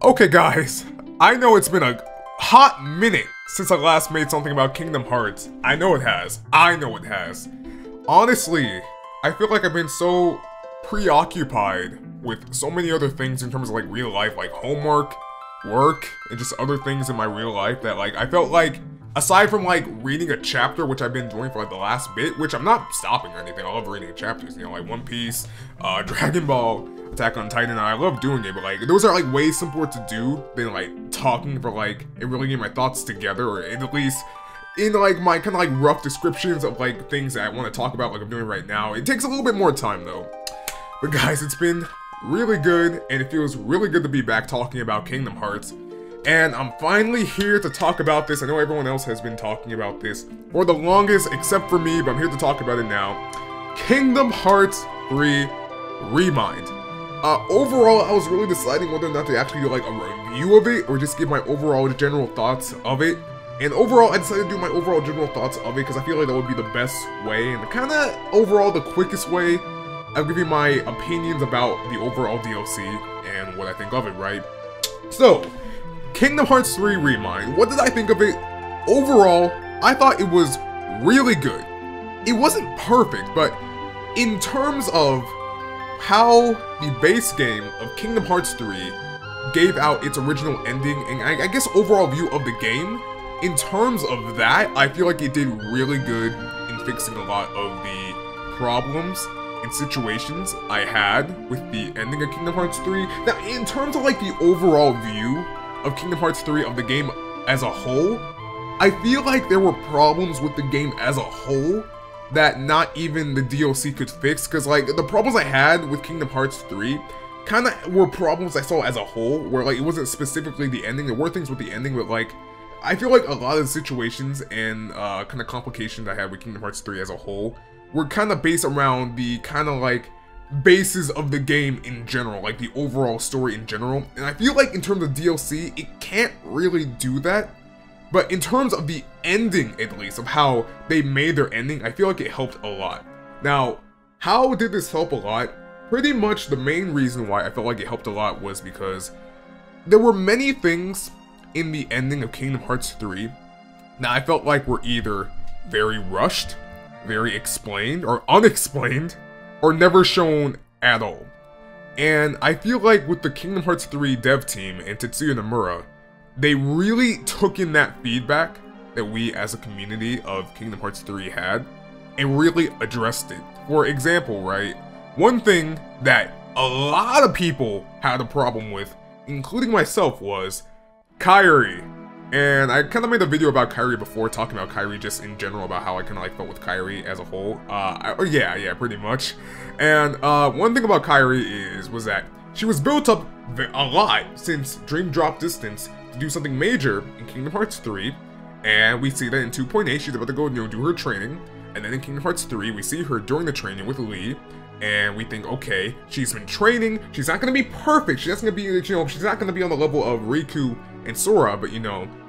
Okay guys, I know it's been a hot minute since I last made something about Kingdom Hearts. I know it has. Honestly, I feel like I've been so preoccupied with so many other things in terms of like real life, like homework, work, and just other things in my real life that like I felt like, aside from like reading a chapter, which I've been doing for like the last bit, which I'm not stopping or anything, I love reading chapters, you know, like One Piece, Dragon Ball, Attack on Titan, and I love doing it, but like those are like way simpler to do than like talking for like and really getting my thoughts together, or at least in like my kind of like rough descriptions of like things that I want to talk about like I'm doing right now. It takes a little bit more time though. But guys, it's been really good, and it feels really good to be back talking about Kingdom Hearts. And I'm finally here to talk about this. I know everyone else has been talking about this for the longest except for me, but I'm here to talk about it now. Kingdom Hearts 3 ReMind. Overall, I was really deciding whether or not to actually do like a review of it or just give my overall general thoughts of it. And overall, I decided to do my overall general thoughts of it because I feel like that would be the best way and kind of overall the quickest way. I'll give you my opinions about the overall DLC and what I think of it, right? So, Kingdom Hearts 3 ReMind. What did I think of it? Overall, I thought it was really good. It wasn't perfect, but in terms of how the base game of Kingdom Hearts 3 gave out its original ending and I guess overall view of the game, in terms of that, I feel like it did really good in fixing a lot of the problems and situations I had with the ending of Kingdom Hearts 3. Now, in terms of like the overall view of Kingdom Hearts 3 of the game as a whole, I feel like there were problems with the game as a whole that not even the DLC could fix, because like the problems I had with Kingdom Hearts 3 kind of were problems I saw as a whole, where like it wasn't specifically the ending. There were things with the ending, but like I feel like a lot of the situations and kind of complications I had with Kingdom Hearts 3 as a whole were kind of based around the kind of like basis of the game in general, like the overall story in general. And I feel like in terms of DLC, it can't really do that. But in terms of the ending, at least, of how they made their ending, I feel like it helped a lot. Now, how did this help a lot? Pretty much the main reason why I felt like it helped a lot was because there were many things in the ending of Kingdom Hearts 3 that I felt like were either very rushed, very explained, or unexplained, or never shown at all. And I feel like with the Kingdom Hearts 3 dev team and Tetsuya Nomura, they really took in that feedback that we as a community of Kingdom Hearts 3 had and really addressed it. For example, right, one thing that a lot of people had a problem with, including myself, was Kairi. And I kind of made a video about Kairi before, talking about Kairi just in general, about how I kind of like felt with Kairi as a whole. Yeah, pretty much. And one thing about Kairi was that she was built up a lot since Dream Drop Distance to do something major in Kingdom Hearts 3, and we see that in 2.8 she's about to go, do her training, and then in Kingdom Hearts 3 we see her during the training with Lee, and we think, okay, she's been training, she's not gonna be perfect, she's not gonna be, she's not gonna be on the level of Riku and Sora, but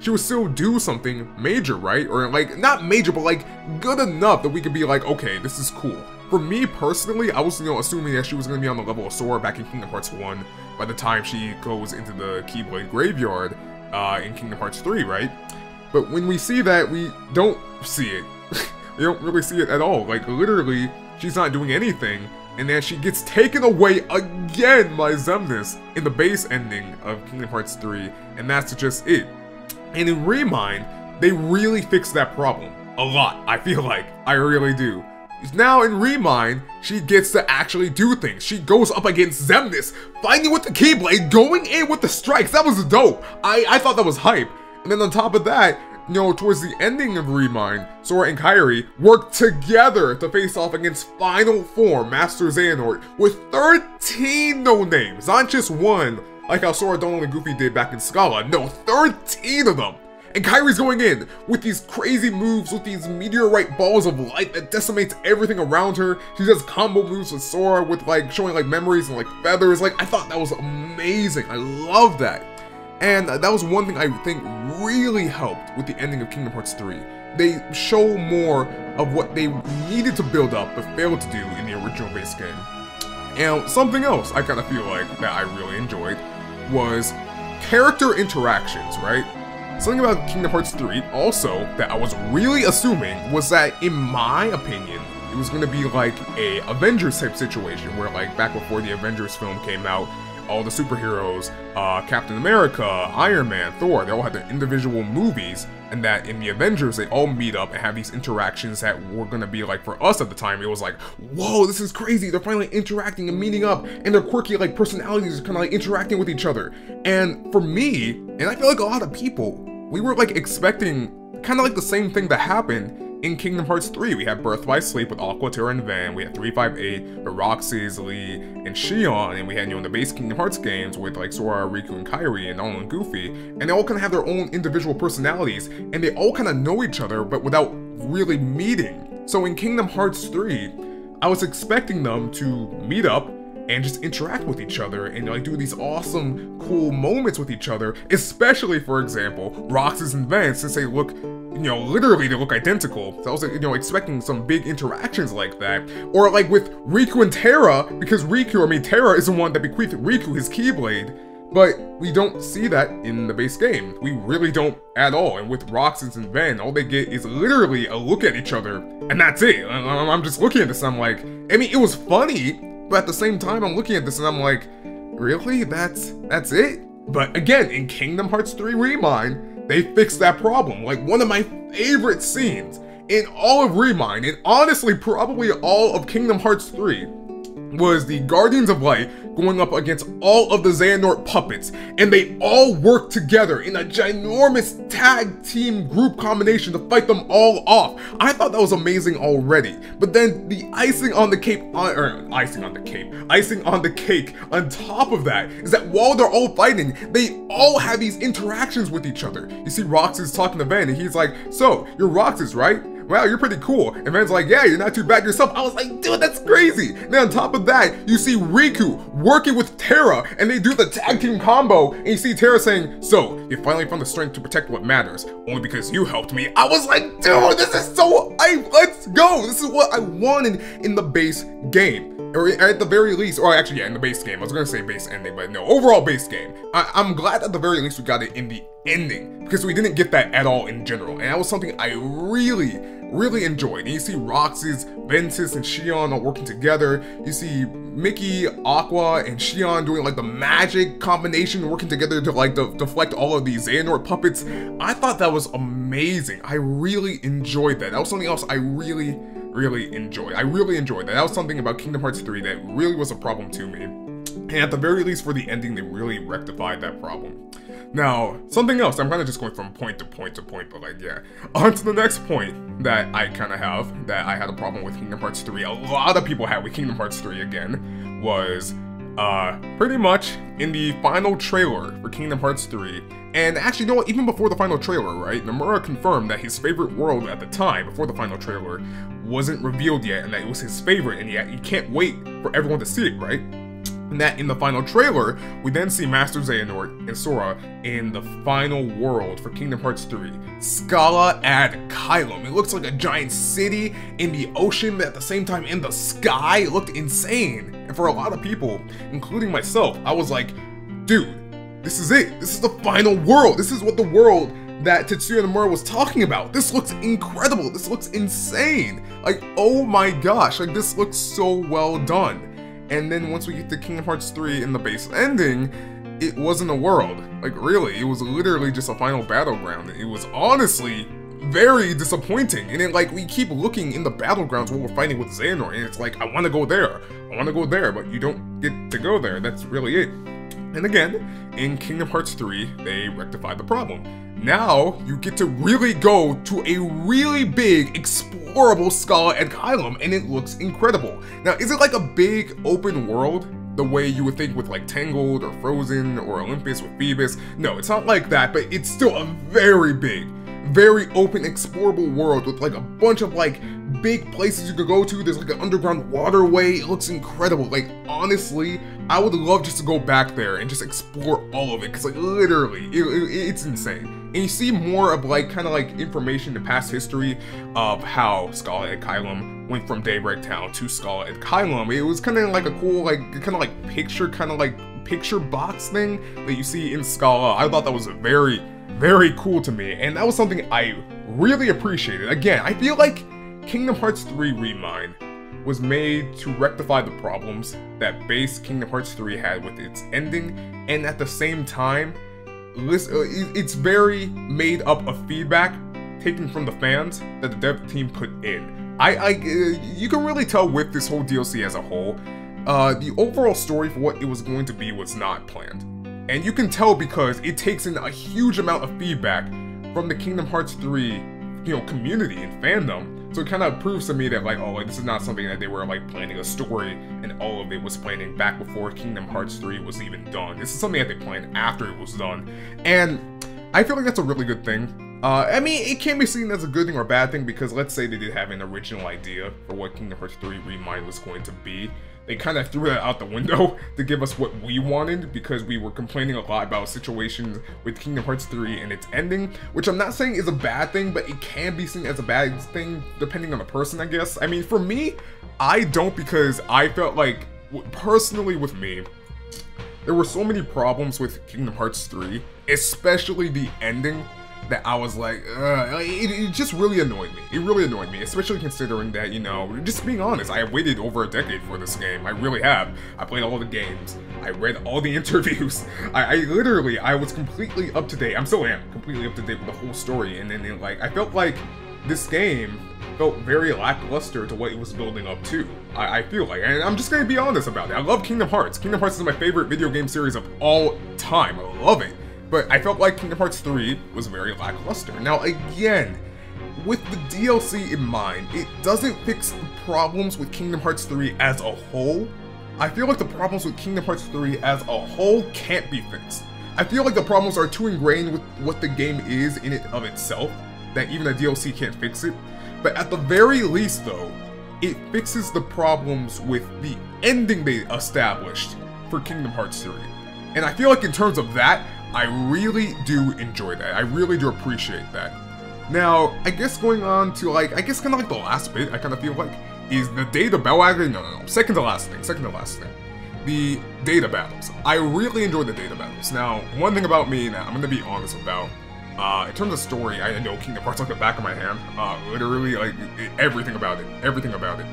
she would still do something major, right? Or like, not major, but like good enough that we could be like, okay, this is cool. For me personally, I was assuming that she was gonna be on the level of Sora back in Kingdom Hearts 1 by the time she goes into the Keyblade Graveyard in Kingdom Hearts 3, right? But when we see that, we don't see it. We don't really see it at all. Like, literally, she's not doing anything, and then she gets taken away again by Xemnas in the base ending of Kingdom Hearts 3, and that's just it. And in ReMind, they really fixed that problem. A lot, I feel like. I really do. Now in ReMind, she gets to actually do things. She goes up against Xemnas, fighting with the Keyblade, going in with the strikes. That was dope. I thought that was hype. And then on top of that, towards the ending of ReMind, Sora and Kairi work together to face off against Final Form Master Xehanort with 13 no-names, not just one, like how Sora, Donald, and Goofy did back in Scala. No, 13 of them. And Kairi's going in with these crazy moves, with these meteorite balls of light that decimates everything around her. She does combo moves with Sora with like showing like memories and like feathers. Like, I thought that was amazing. I love that. And that was one thing I think really helped with the ending of Kingdom Hearts 3. They show more of what they needed to build up but failed to do in the original base game. And something else I kind of feel like that I really enjoyed was character interactions, right? Something about Kingdom Hearts 3 also that I was really assuming was that, in my opinion, it was gonna be like a Avengers type situation where, like, back before the Avengers film came out, all the superheroes, Captain America, Iron Man, Thor, they all had their individual movies, and that in the Avengers, they all meet up and have these interactions that were gonna be like, for us at the time, it was like, whoa, this is crazy, they're finally interacting and meeting up, and their quirky, like, personalities are kinda like interacting with each other. And for me, and I feel like a lot of people, we were like expecting kinda like the same thing that happened in Kingdom Hearts 3. We had Birth by Sleep with Aqua, Terra, and Van. We had 358 with Roxas, Lee, and Xion. And we had, you know, the base Kingdom Hearts games with like Sora, Riku, and Kairi, and Donald and Goofy. And they all kind of have their own individual personalities. And they all kind of know each other, but without really meeting. So in Kingdom Hearts 3, I was expecting them to meet up and just interact with each other and like do these awesome, cool moments with each other, especially, for example, Roxas and Van, since they look, you know, literally they look identical. So I was, you know, expecting some big interactions like that. Or like with Riku and Terra, because Terra is the one that bequeathed Riku his Keyblade, but we don't see that in the base game. We really don't at all. And with Roxas and Van, all they get is literally a look at each other, and that's it. I'm just looking at this and I'm like, I mean, it was funny, but at the same time, I'm looking at this and I'm like, really? That's it? But again, in Kingdom Hearts 3 ReMind, they fixed that problem. Like, one of my favorite scenes in all of ReMind, and honestly probably all of Kingdom Hearts 3, was the Guardians of Light going up against all of the Xehanort puppets, and they all worked together in a ginormous tag team group combination to fight them all off. I thought that was amazing already, but then the icing on the cake on top of that is that while they're all fighting, they all have these interactions with each other. You see Roxas talking to Van, and he's like, so, you're Roxas, right? Wow, you're pretty cool. And Van's like, yeah, you're not too bad yourself. I was like, dude, that's crazy. And then on top of that, you see Riku working with Terra, and they do the tag team combo, and you see Terra saying, so, you finally found the strength to protect what matters, only because you helped me. I was like, dude, this is so hype, let's go. This is what I wanted in the base game. Or at the very least, or actually, yeah, in the base game. I was gonna say base ending, but no, overall base game. I'm glad at the very least we got it in the ending, because we didn't get that at all in general, and that was something I really enjoyed. And you see Roxas, Ventus, and Xion all working together. You see Mickey, Aqua, and Xion doing like the magic combination, working together to like deflect all of these Xehanort puppets. I thought that was amazing. I really enjoyed that. That was something else I really enjoyed. I really enjoyed that. That was something about Kingdom Hearts 3 that really was a problem to me. And at the very least for the ending, they really rectified that problem. Now, something else, I'm kind of just going from point to point to point, but like, yeah. On to the next point that I kind of have, that I had a problem with Kingdom Hearts 3, a lot of people had with Kingdom Hearts 3 again, was pretty much in the final trailer for Kingdom Hearts 3. And actually, you know what, even before the final trailer, right, Nomura confirmed that his favorite world at the time, before the final trailer, wasn't revealed yet, and that it was his favorite, and yet he can't wait for everyone to see it, right? And that in the final trailer, we then see Master Xehanort and Sora in the final world for Kingdom Hearts 3, Scala ad Kylum. It looks like a giant city in the ocean, but at the same time in the sky. It looked insane. And for a lot of people, including myself, I was like, dude, this is it. This is the final world. This is what the world that Tetsuya Nomura was talking about. This looks incredible. This looks insane. Like, oh my gosh, like this looks so well done. And then once we get to Kingdom Hearts 3 in the base ending, it wasn't a world. Like, really, it was literally just a final battleground. It was honestly very disappointing. And then, like, we keep looking in the battlegrounds while we're fighting with Xehanort, and it's like, I want to go there. I want to go there, but you don't get to go there. That's really it. And again, in Kingdom Hearts 3, they rectified the problem. Now, you get to really go to a really big, explorable Scala ad Kylum, and it looks incredible. Now, is it like a big open world, the way you would think with like Tangled, or Frozen, or Olympus with Phoebus? No, it's not like that, but it's still a very big, very open, explorable world with like a bunch of like big places you could go to. There's like an underground waterway. It looks incredible. Like, honestly, I would love just to go back there and just explore all of it, because like literally it's insane. And you see more of like kind of like information and past history of how Scala ad Kylum went from Daybreak Town to Scala ad Kylum. It was kind of like a cool like kind of like picture kind of like picture box thing that you see in Scala. I thought that was very, very cool to me, and that was something I really appreciated. Again, I feel like Kingdom Hearts 3 ReMind was made to rectify the problems that base Kingdom Hearts 3 had with its ending, and at the same time, it's very made up of feedback taken from the fans that the dev team put in. You can really tell with this whole DLC as a whole, the overall story for what it was going to be was not planned. And you can tell because it takes in a huge amount of feedback from the Kingdom Hearts 3, community and fandom. So it kind of proves to me that this is not something that they were planning a story and all of it was planning back before Kingdom Hearts 3 was even done. This is something that they planned after it was done. And I feel like that's a really good thing. I mean, it can be seen as a good thing or a bad thing because let's say they did have an original idea for what Kingdom Hearts 3 ReMind was going to be. They kind of threw that out the window to give us what we wanted because we were complaining a lot about situations with Kingdom Hearts 3 and its ending, which I'm not saying is a bad thing, but it can be seen as a bad thing depending on the person, I guess. I mean, for me, I don't, because I felt like, personally with me, there were so many problems with Kingdom Hearts 3, especially the ending, that I was like, it just really annoyed me. It really annoyed me, especially considering that, just being honest, I have waited over a decade for this game. I really have. I played all the games. I read all the interviews. I was completely up to date. I still am completely up to date with the whole story. And then, I felt like this game felt very lackluster to what it was building up to. I feel like, and I'm just gonna be honest about it. I love Kingdom Hearts. Kingdom Hearts is my favorite video game series of all time. I love it. But I felt like Kingdom Hearts 3 was very lackluster. Now again, with the DLC in mind, it doesn't fix the problems with Kingdom Hearts 3 as a whole. I feel like the problems with Kingdom Hearts 3 as a whole can't be fixed. I feel like the problems are too ingrained with what the game is in it of itself, that even a DLC can't fix it. But at the very least though, it fixes the problems with the ending they established for Kingdom Hearts 3. And I feel like in terms of that, I really do enjoy that. I really do appreciate that. Now, I guess going on to kind of the last bit, I kind of feel like, is the data battle. Actually, no. Second to last thing. The data battles. I really enjoy the data battles. Now, one thing about me that I'm gonna be honest about, in terms of story, I know Kingdom Hearts like the back of my hand. Literally, everything about it.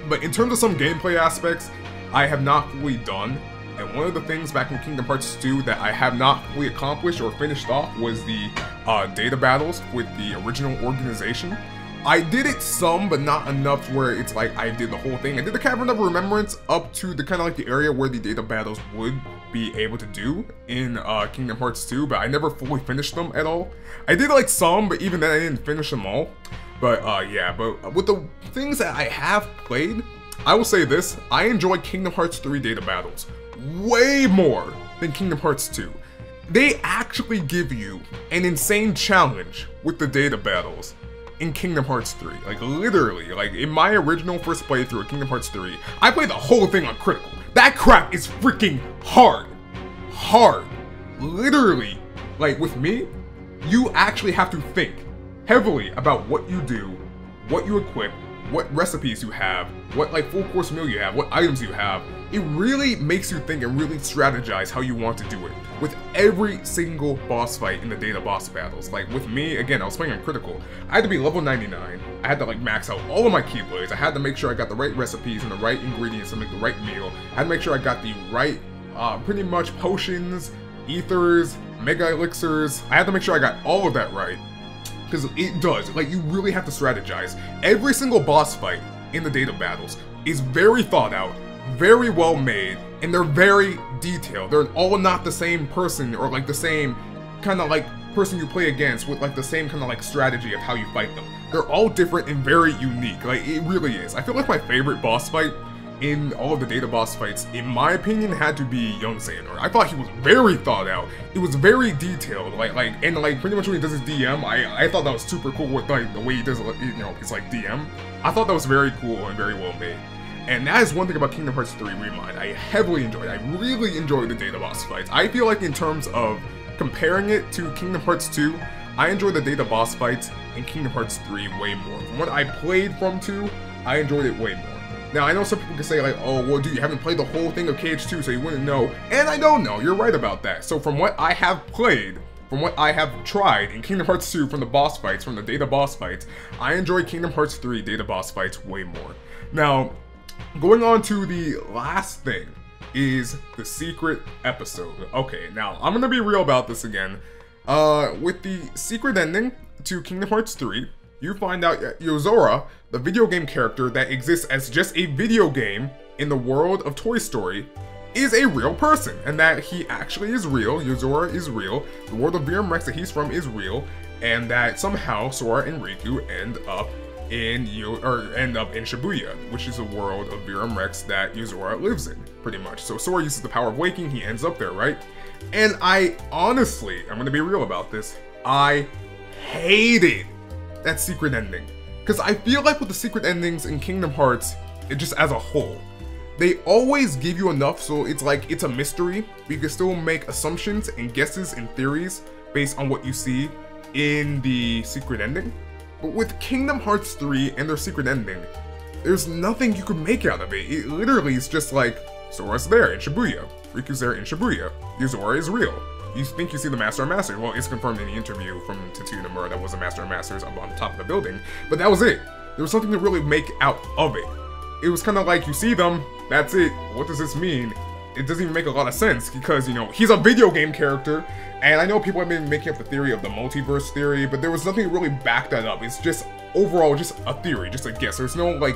But in terms of some gameplay aspects, I have not fully done. And one of the things back in Kingdom Hearts 2 that I have not fully accomplished or finished off was the data battles with the original organization. I did it some, but not enough where it's like I did the whole thing. I did the Cavern of Remembrance up to the kind of the area where the data battles would be able to do in Kingdom Hearts 2, but I never fully finished them at all. I did some, but even then I didn't finish them all. But yeah, but with the things that I have played, I will say this, I enjoy Kingdom Hearts 3 data battles way more than Kingdom Hearts 2. They actually give you an insane challenge with the data battles in Kingdom Hearts 3. Literally, in my original first playthrough of Kingdom Hearts 3, I played the whole thing on critical. That crap is freaking hard. Literally, with me, you actually have to think heavily about what you do, what you equip, what recipes you have, what full course meal you have, what items you have. It really makes you think and really strategize how you want to do it with every single boss fight in the data boss battles. With me, again, I was playing on critical. I had to be level 99. I had to max out all of my keyblades. I had to make sure I got the right recipes and the right ingredients to make the right meal. I had to make sure I got the right, pretty much potions, ethers, mega elixirs. I had to make sure I got all of that right. Because it does, you really have to strategize. Every single boss fight in the data battles is very thought out, very well made, and they're very detailed. They're all not the same person or the same kind of person you play against with the same kind of strategy of how you fight them. They're all different and very unique. It really is. I feel like my favorite boss fight in all of the data boss fights, in my opinion, had to be Young Xehanort. I thought he was very thought out. It was very detailed. And pretty much when he does his DM, I thought that was super cool with the way he does his DM. I thought that was very cool and very well made. And that is one thing about Kingdom Hearts 3 ReMind I heavily enjoyed. I really enjoyed the data boss fights. I feel like in terms of comparing it to Kingdom Hearts 2, I enjoyed the data boss fights in Kingdom Hearts 3 way more. From what I played from 2, I enjoyed it way more. Now, I know some people can say like, oh, well, dude, you haven't played the whole thing of KH2, so you wouldn't know. And I don't know, you're right about that. So from what I have played, from what I have tried in Kingdom Hearts 2, from the boss fights, from the data boss fights, I enjoy Kingdom Hearts 3 data boss fights way more. Now, going on to the last thing is the secret episode. Okay, now, I'm gonna be real about this again. With the secret ending to Kingdom Hearts 3, you find out that Yozora, the video game character that exists as just a video game in the world of Toy Story, is a real person, and that he actually is real. Yozora is real, the world of Virum Rex that he's from is real, and that somehow Sora and Riku end up in Shibuya, which is a world of Virum Rex that Yozora lives in, pretty much. So Sora uses the power of waking, he ends up there, right? And I honestly, I'm gonna be real about this, I hated that secret ending. Because I feel like with the secret endings in Kingdom Hearts, it just as a whole, they always give you enough so it's like it's a mystery, but you can still make assumptions and guesses and theories based on what you see in the secret ending. But with Kingdom Hearts 3 and their secret ending, there's nothing you can make out of it. It literally is just like, Sora's there in Shibuya, Riku's there in Shibuya, Yozora is real. You think you see the Master of Masters. Well, it's confirmed in the interview from Tetsuya Nomura that was the Master of Masters up on the top of the building, but that was it. There was something to really make out of it. It was kind of like, you see them, that's it. What does this mean? It doesn't even make a lot of sense because, you know, he's a video game character, and I know people have been making up the theory of the multiverse theory, but there was nothing to really back that up. It's just, overall, just a theory, just a guess. There's no, like,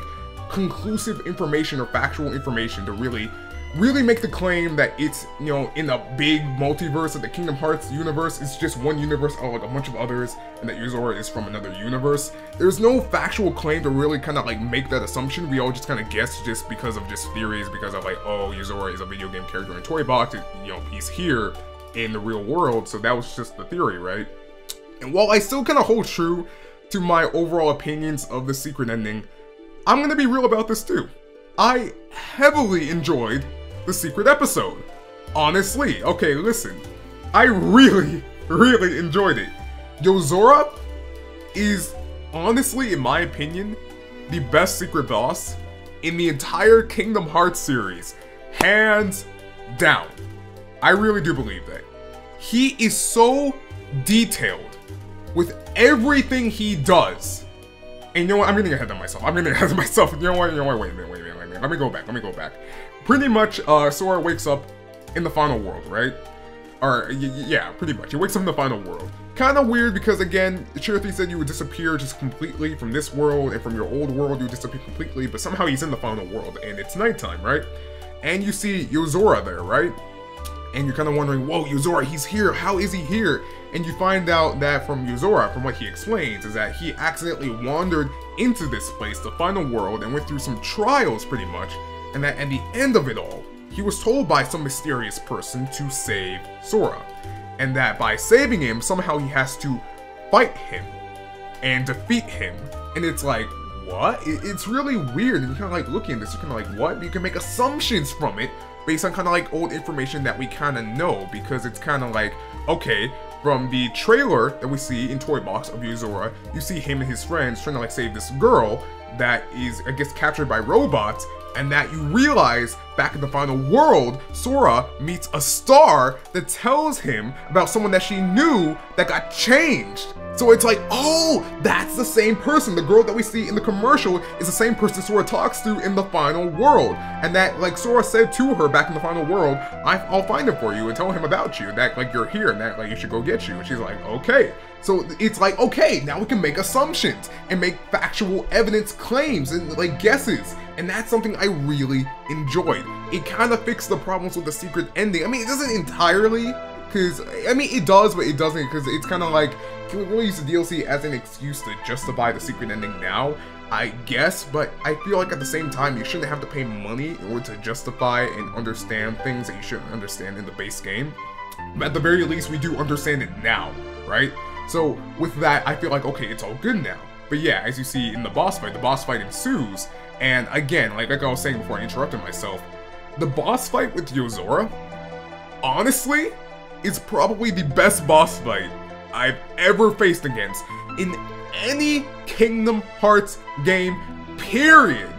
conclusive information or factual information to really make the claim that it's, you know, in a big multiverse of the Kingdom Hearts universe. It's just one universe out of like a bunch of others, and that Yozora is from another universe. There's no factual claim to really kind of like make that assumption. We all just kind of guess just because of just theories, because of like, oh, Yozora is a video game character in Toy Box, you know, he's here in the real world, so that was just the theory, right? And while I still kind of hold true to my overall opinions of the secret ending, I'm gonna be real about this too. I heavily enjoyed the secret episode. Honestly, okay, listen. I really enjoyed it. Yozora is, honestly, in my opinion, the best secret boss in the entire Kingdom Hearts series. Hands down. I really do believe that. He is so detailed with everything he does. And you know what? I'm getting ahead of myself. You know what? Wait a minute. Let me go back. Pretty much, Sora wakes up in the final world, right? Or, yeah, pretty much. He wakes up in the final world. Kind of weird because, again, Chirithy said you would disappear just completely from this world, and from your old world you would disappear completely, but somehow he's in the final world, and it's nighttime, right? And you see Yozora there, right? And you're kind of wondering, whoa, Yozora, he's here. How is he here? And you find out that from Yozora, from what he explains, is that he accidentally wandered into this place, the final world, and went through some trials, pretty much. And that at the end of it all, he was told by some mysterious person to save Sora. And that by saving him, somehow he has to fight him and defeat him. And it's like, what? It's really weird. And you're kind of like looking at this, you're kind of like, what? But you can make assumptions from it based on kind of like old information that we kind of know. Because it's kind of like, okay, from the trailer that we see in Toy Box of Yozora, you see him and his friends trying to like save this girl that is, I guess, captured by robots. And that you realize back in the final world, Sora meets a star that tells him about someone that she knew that got changed. So it's like, oh, that's the same person. The girl that we see in the commercial is the same person Sora talks to in the final world. And that, like, Sora said to her back in the final world, I'll find him for you and tell him about you, that, like, you're here and that, like, you should go get you. And she's like, okay. So it's like, okay, now we can make assumptions and make factual evidence claims and, like, guesses. And that's something I really enjoyed. It kind of fixed the problems with the secret ending. I mean, it doesn't entirely, because, I mean, it does, but it doesn't, because it's kind of like, can we really use the DLC as an excuse to justify the secret ending now? I guess, but I feel like at the same time, you shouldn't have to pay money in order to justify and understand things that you shouldn't understand in the base game. But at the very least, we do understand it now, right? So with that, I feel like, okay, it's all good now. But yeah, as you see in the boss fight ensues, and again, like I was saying before I interrupted myself, the boss fight with Yozora, honestly, is probably the best boss fight I've ever faced against in any Kingdom Hearts game, period.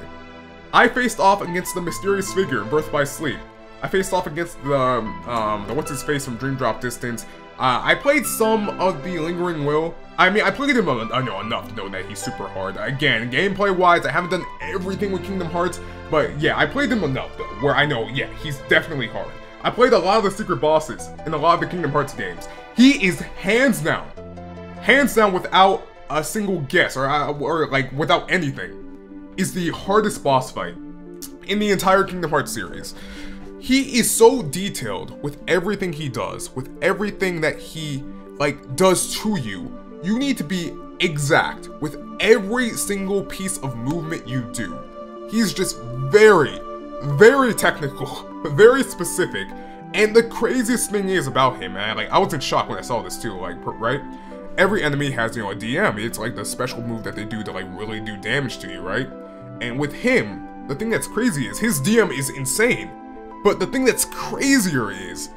I faced off against the mysterious figure in Birth by Sleep. I faced off against the what's-his-face from Dream Drop Distance. I played some of the Lingering Will. I mean, I played him enough to know that he's super hard. Again, gameplay-wise, I haven't done everything with Kingdom Hearts, but yeah, I played him enough, though, where I know, yeah, he's definitely hard. I played a lot of the secret bosses in a lot of the Kingdom Hearts games. He is hands down without a single guess, or like, without anything, is the hardest boss fight in the entire Kingdom Hearts series. He is so detailed with everything he does, with everything that he, like, does to you. You need to be exact with every single piece of movement you do. He's just very, very technical, very specific. And the craziest thing is about him, man, like, I was in shock when I saw this too, like, right? Every enemy has, you know, a DM. It's like the special move that they do to, like, really do damage to you, right? And with him, the thing that's crazy is his DM is insane. But the thing that's crazier is,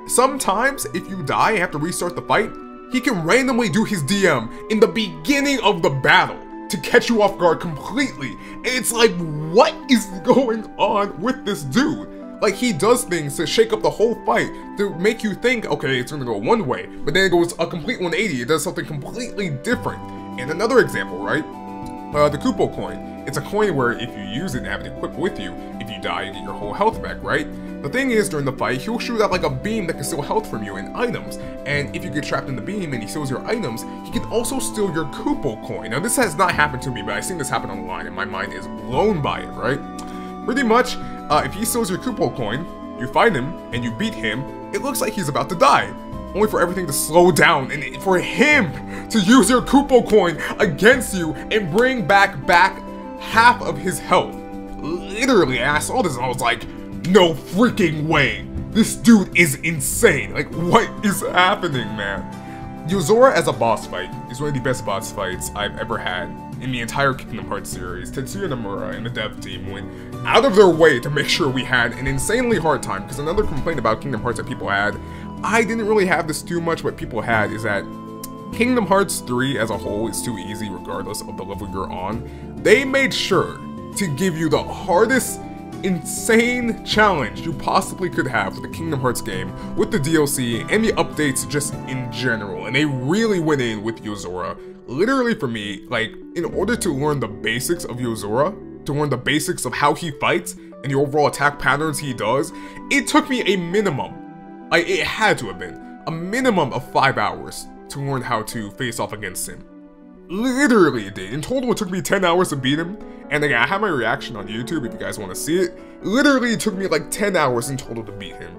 sometimes if you die and have to restart the fight, he can randomly do his DM in the beginning of the battle to catch you off guard completely. And it's like, what is going on with this dude? Like, he does things to shake up the whole fight, to make you think, okay, it's gonna go one way, but then it goes a complete 180, it does something completely different. And another example, right? The Kupo coin. It's a coin where if you use it and have it equipped with you, if you die, you get your whole health back, right? The thing is, during the fight, he'll shoot out like a beam that can steal health from you and items. And if you get trapped in the beam and he steals your items, he can also steal your Kupo coin. Now, this has not happened to me, but I've seen this happen online and my mind is blown by it, right? Pretty much, if he steals your Kupo coin, you find him and you beat him, it looks like he's about to die. Only for everything to slow down and for him to use your Kupo coin against you and bring back half of his health. Literally, I saw this and I was like, no freaking way. This dude is insane. Like, what is happening, man? Yozora as a boss fight is one of the best boss fights I've ever had in the entire Kingdom Hearts series. Tetsuya Nomura and the dev team went out of their way to make sure we had an insanely hard time, because another complaint about Kingdom Hearts that people had, I didn't really have this too much, but people had, is that Kingdom Hearts 3 as a whole is too easy regardless of the level you're on. They made sure to give you the hardest, insane challenge you possibly could have with the Kingdom Hearts game, with the DLC and the updates just in general, and they really went in with Yozora. Literally for me, like, in order to learn the basics of Yozora, to learn the basics of how he fights and the overall attack patterns he does, it took me a minimum, like, it had to have been a minimum of 5 hours to learn how to face off against him. Literally it did. In total, it took me 10 hours to beat him. And again, I have my reaction on YouTube if you guys want to see it. Literally, it took me like 10 hours in total to beat him.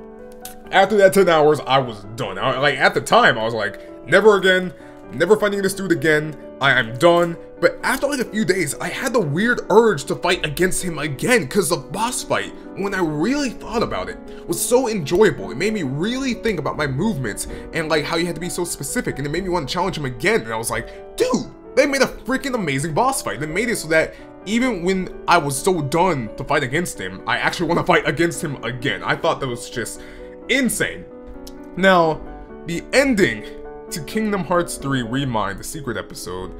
After that 10 hours, I was done. Like, at the time, I was like, never again. Never fighting this dude again. I'm done. But after like a few days, I had the weird urge to fight against him again, because the boss fight, when I really thought about it, was so enjoyable. It made me really think about my movements and like how you had to be so specific, and it made me want to challenge him again. And I was like, dude, they made a freaking amazing boss fight. They made it so that even when I was so done to fight against him, I actually want to fight against him again. I thought that was just insane. Now, the ending to Kingdom Hearts 3 ReMind, the secret episode,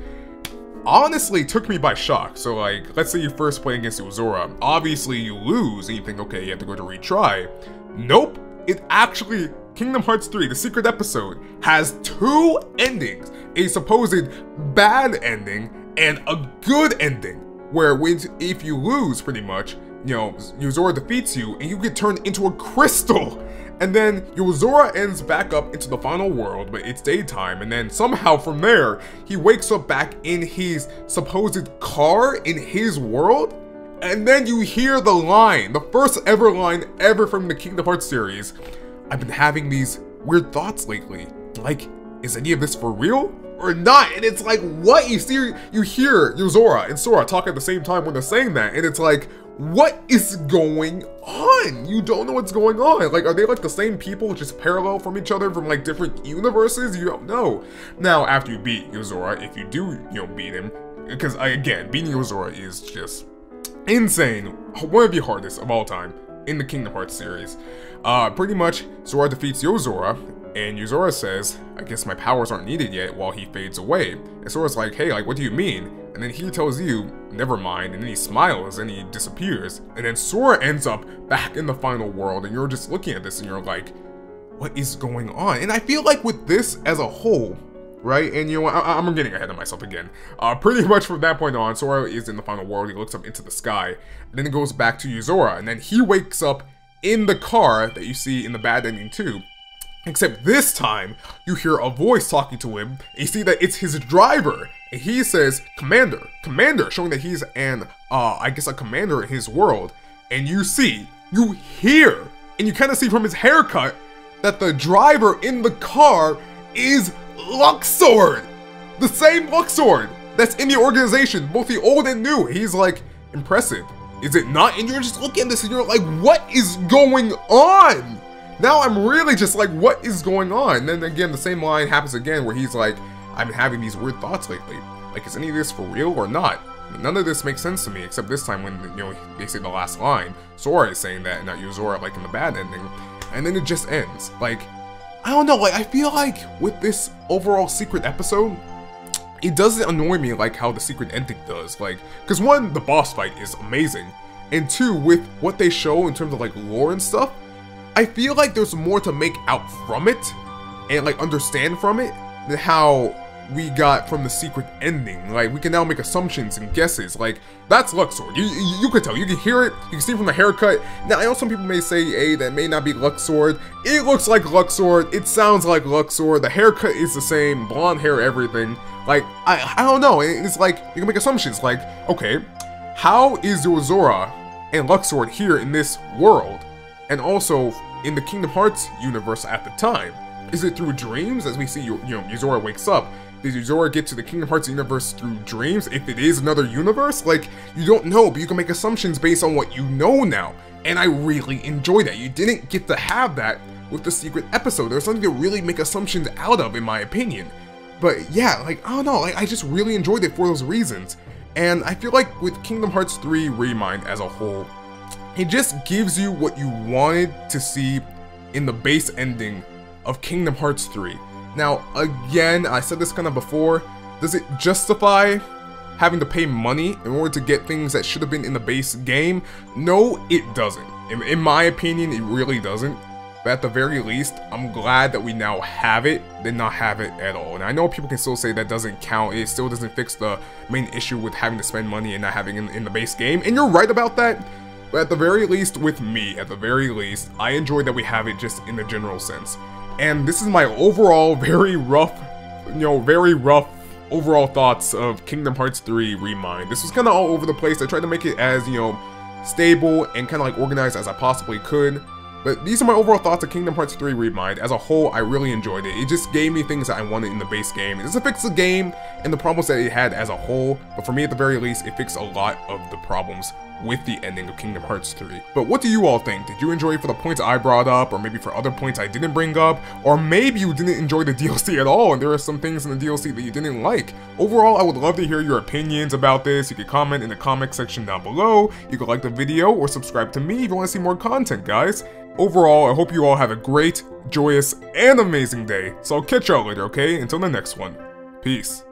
honestly took me by shock. So like, let's say you first play against Yozora, obviously you lose and you think, okay, you have to go to retry. Nope, it actually, Kingdom Hearts 3, the secret episode, has 2 endings. A supposed bad ending and a good ending, where if you lose, pretty much, you know, Yozora defeats you and you get turned into a crystal. And then Yozora ends back up into the final world, but it's daytime, and then somehow from there, he wakes up back in his supposed car in his world, and then you hear the line, the first ever line ever from the Kingdom Hearts series. I've been having these weird thoughts lately, like, is any of this for real or not? And it's like, what? You hear Yozora and Sora talk at the same time when they're saying that, and it's like, what is going on? You don't know what's going on. Like, are they like the same people, just parallel from each other from like different universes? You don't know. Now, after you beat Yozora, if you do, you know, beat him, because again, beating Yozora is just insane. One of the hardest of all time in the Kingdom Hearts series. Pretty much, Sora defeats Yozora, and Yozora says, I guess my powers aren't needed yet, while he fades away. And Sora's like, hey, like, what do you mean? And and then he tells you, never mind, and then he smiles and he disappears. And then Sora ends up back in the final world, and you're just looking at this and you're like, what is going on? And I feel like with this as a whole, right? And you know what, I'm getting ahead of myself again. Pretty much from that point on, Sora is in the final world, he looks up into the sky, and then it goes back to Yuzora, and then he wakes up in the car that you see in the bad ending too. Except this time, you hear a voice talking to him, and you see that it's his driver, and he says, Commander, Commander, showing that he's an, I guess a commander in his world. And you hear, and you kind of see from his haircut, that the driver in the car is Luxord! The same Luxord that's in the organization, both the old and new. He's like, impressive. Is it not? And you're just looking at this and you're like, what is going on? Now I'm really just like, what is going on? And then again, the same line happens again where he's like, I've been having these weird thoughts lately. Like, is any of this for real or not? None of this makes sense to me, except this time when, you know, they say the last line. Sora is saying that, and not Yuzora, like in the bad ending. And then it just ends. Like, I don't know, like, I feel like with this overall secret episode, it doesn't annoy me like how the secret ending does. Like, because one, the boss fight is amazing. And two, with what they show in terms of like lore and stuff, I feel like there's more to make out from it and like understand from it than how we got from the secret ending. Like, we can now make assumptions and guesses. Like, that's Luxord. You could tell. You can hear it. You can see from the haircut. Now, I know some people may say, hey, that may not be Luxord. It looks like Luxord. It sounds like Luxord. The haircut is the same. Blonde hair, everything. Like, I don't know. It's like, you can make assumptions. Like, okay, how is Yuzora and Luxord here in this world? And also, in the Kingdom Hearts universe at the time? Is it through dreams? As we see, you know, Yuzora wakes up. Did Yuzora get to the Kingdom Hearts universe through dreams? If it is another universe, like, you don't know, but you can make assumptions based on what you know now. And I really enjoy that. You didn't get to have that with the secret episode. There's something to really make assumptions out of, in my opinion. But yeah, like, I don't know, like, I just really enjoyed it for those reasons. And I feel like with Kingdom Hearts 3 ReMind as a whole, it just gives you what you wanted to see in the base ending of Kingdom Hearts 3. Now, again, I said this kind of before, does it justify having to pay money in order to get things that should have been in the base game? No, it doesn't. In my opinion, it really doesn't. But at the very least, I'm glad that we now have it than not have it at all. And I know people can still say that doesn't count. It still doesn't fix the main issue with having to spend money and not having it in the base game. And you're right about that. But at the very least, with me, at the very least, I enjoy that we have it just in the general sense. And this is my overall very rough overall thoughts of Kingdom Hearts 3 ReMind. This was kind of all over the place. I tried to make it as, you know, stable and kind of like organized as I possibly could. But these are my overall thoughts of Kingdom Hearts 3 ReMind. As a whole, I really enjoyed it. It just gave me things that I wanted in the base game. It doesn't fix the game and the problems that it had as a whole, but for me at the very least, it fixed a lot of the problems with the ending of Kingdom Hearts 3. But what do you all think? Did you enjoy it for the points I brought up, or maybe for other points I didn't bring up, or maybe you didn't enjoy the DLC at all and there are some things in the DLC that you didn't like? Overall, I would love to hear your opinions about this. You can comment in the comment section down below. You can like the video or subscribe to me if you want to see more content, guys. Overall, I hope you all have a great, joyous, and amazing day. So I'll catch y'all later, okay? Until the next one. Peace.